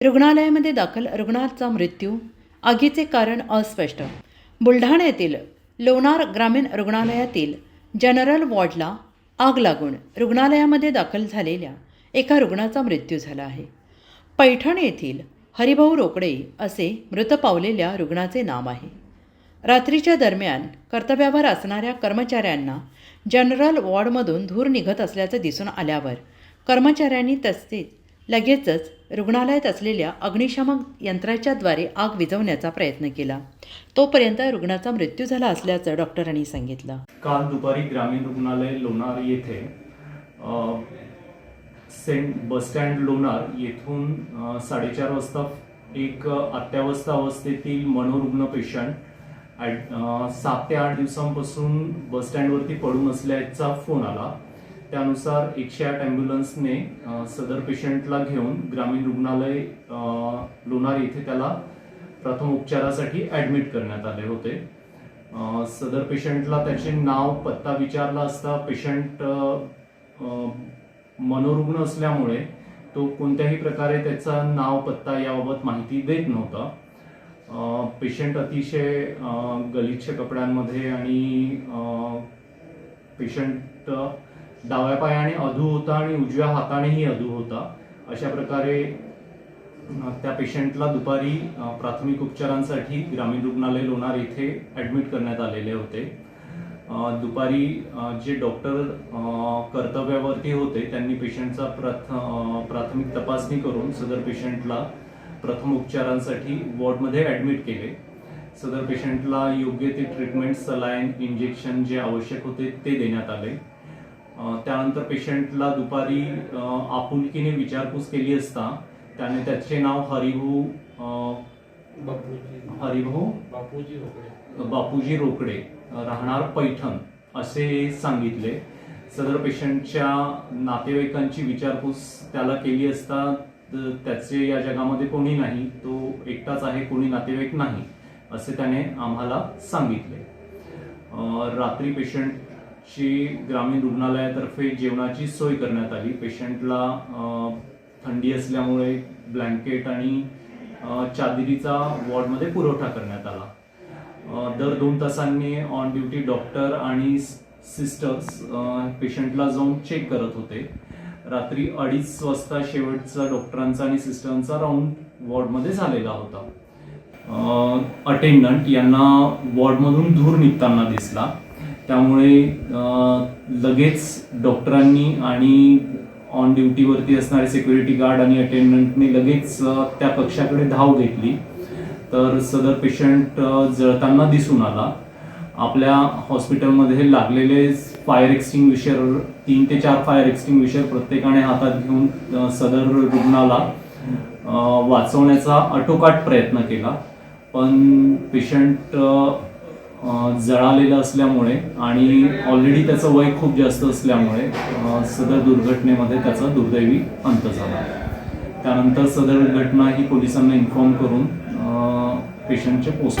रुग्णालयामध्ये दाखल रुग्णाचा मृत्यू, आगीचे कारण अस्पष्ट. बुलढाणा येथील लोणार ग्रामीण रुग्णालयातील जनरल वॉर्डला आग लागून रुग्णालयामध्ये दाखल झालेल्या एका रुग्णाचा मृत्यू झाला आहे. पैठण येथील हरिभाऊ रोकडे असे मृत पावलेल्या रुग्णाचे नाव आहे. रात्रीच्या दरम्यान कर्तव्यावर असणाऱ्या कर्मचाऱ्यांना जनरल वॉर्डमधून धूर निघत असल्याचं दिसून आल्यावर कर्मचाऱ्यांनी तसेच लगेचच रुग्णालयात असलेल्या अग्निशामक यंत्राच्याद्वारे आग विझवण्याचा प्रयत्न केला. तोपर्यंत रुग्णाचा मृत्यू झाला असल्याचं डॉक्टरांनी सांगितलं. काल दुपारी ग्रामीण रुग्णालय लोणार येथे सेंट बस स्टँड लोणार येथून 4:30 वाजता एक अत्यावस्थ अवस्थेतील मनोरुग्ण पेशंट 7 ते 8 दिवसांपासून बस स्टँडवरती पडून असल्याचा फोन आला. त्यानुसार 108 ॲम्ब्युलन्सने सदर पेशंटला घेऊन ग्रामीण रुग्णालय लोणार येथे त्याला प्रथम उपचारासाठी ॲडमिट करण्यात आले होते. सदर पेशंटला त्याचे नाव पत्ता विचारला असता पेशंट मनोरुग्ण असल्यामुळे तो कोणत्याही प्रकारे त्याचा नाव पत्ता याबाबत माहिती देत नव्हता. पेशंट अतिशय गलिच्छ कपड्यांमध्ये आणि पेशंट डाव्या पायाने अधू होता आणि उजव्या हातानेही अधू होता. अशा प्रकारे त्या पेशंटला दुपारी प्राथमिक उपचारांसाठी ग्रामीण रुग्णालय लोणार येथे ॲडमिट करण्यात आलेले होते. दुपारी जे डॉक्टर कर्तव्यावरती होते त्यांनी पेशंटचा प्राथमिक तपासणी करून सदर पेशंटला प्रथम उपचारांसाठी वॉर्डमध्ये ॲडमिट केले. सदर पेशंटला योग्य ते ट्रीटमेंट, सलाईन, इंजेक्शन जे आवश्यक होते ते देण्यात आले. त्यानंतर पेशंटला दुपारी आपुलकीने विचारपूस केली असता त्याने त्याचे नाव बापूजी रोकडे राहणार पैठण असे सांगितले. सदर पेशंटच्या नातेवाईकांची विचारपूस त्याला केली असता त्याचे या जगामध्ये कोणी नाही, तो एकटाच आहे, कोणी नातेवाईक नाही असे त्याने आम्हाला सांगितले. रात्री पेशंटची ग्रामीण रुग्णालयातर्फे जेवणाची सोय करण्यात आली. पेशंटला थंडी असल्यामुळे ब्लँकेट आणि चादरीचा वॉर्डमध्ये पुरवठा करण्यात आला. दर 2 तासांनी ऑन ड्युटी डॉक्टर आणि सिस्टर्स पेशंटला जाऊन चेक करत होते. रात्री 2:30 वाजता शेवटचा डॉक्टरांचा आणि सिस्टरांचा राऊंड वॉर्डमध्ये झालेला होता. अटेंडंट यांना वॉर्डमधून धूर निघताना दिसला. त्यामुळे लगेच डॉक्टरांनी आणि ऑन ड्युटीवरती असणारे सिक्युरिटी गार्ड आणि अटेंडंटने लगेच त्या कक्षाकडे धाव घेतली. तर सदर पेशंट जळताना दिसून आला. आपल्या हॉस्पिटलमध्ये लागलेले फायर एक्सटिंग्विशर 3 ते 4 फायर एक्सटिंग्विशर प्रत्येकाने हातात घेऊन सदर रुग्णाला वाचवण्याचा आटोकाट प्रयत्न केला. पण पेशंट जळालेलं असल्यामुळे आणि ऑलरेडी त्याचं वय खूप जास्त असल्यामुळे सदर दुर्घटनेमध्ये त्याचा दुर्दैवी अंत झाला. त्यानंतर सदर घटना ही पोलिसांना इन्फॉर्म करून पेशंटचे पोस्ट